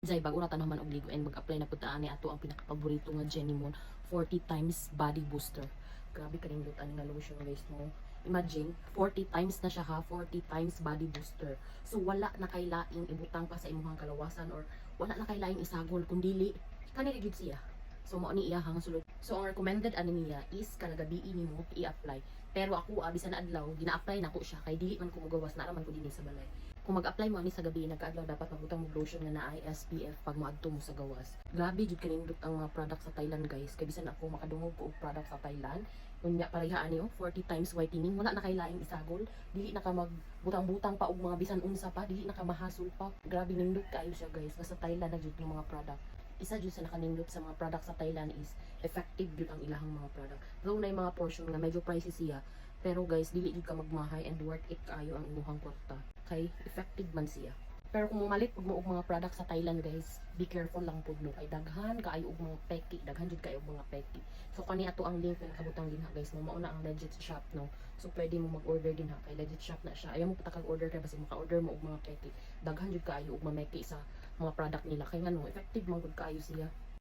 Zay bago na naman og ligo and mag-apply na pud ani ato ang pinaka-paborito nga Jenimon 40 times body booster. Grabe kanindot ani nga lotion guys no. Imagine 40 times na siya ha, 40 times body booster. So wala na kay laing ibutang pa sa imong kalawasan or wala na kay laing isagol kundi kanili gyud siya. So mao ni iya hang sulod. So ang recommended ani niya is kana gabi nimo i-apply. Pero ako bisan adlaw gina-apply nako siya kay dili man ko mogawas na naman ko dinhi sa balay. Kung mag-apply mo ani sa gabi nagkaadlaw dapat mabutang mo lotion nga naay SPF pag moadto mo sa gawas. Grabe jud kanindot ang mga product sa Thailand guys. Kay bisan ako makadungog ko og product sa Thailand. Kunya pareha ani 40 times whitening wala na kay laing isagol. Dili na ka magbutang-butang pa og mga bisan unsa pa, dili na ka mahasol pa. Grabe nindot kayo siya guys. Sa Thailand na jud ng mga product. Isa jud sa nakanindot sa mga product sa Thailand is effective jud ang ilahang mga product. Though na mga portion nga medyo pricey siya, pero guys dili jud ka magmahay and worth it kaayo ang imuhang kwarta. Kay effective man siya. Pero kung malit pag mo og mga product sa Thailand guys, be careful lang pud no kay daghan kaayo og mga peki, daghan jud kaayo og mga peki. So kani ato ang link na nakabutang din ha guys, mo mao na ang legit shop no. So pwede mo mag-order din ha kay legit shop na siya. Ayaw mo patakag order kay basi maka-order mo og mga peki. Daghan jud kaayo og mameki sa mga product nila kay ngano effective man gud kaayo siya.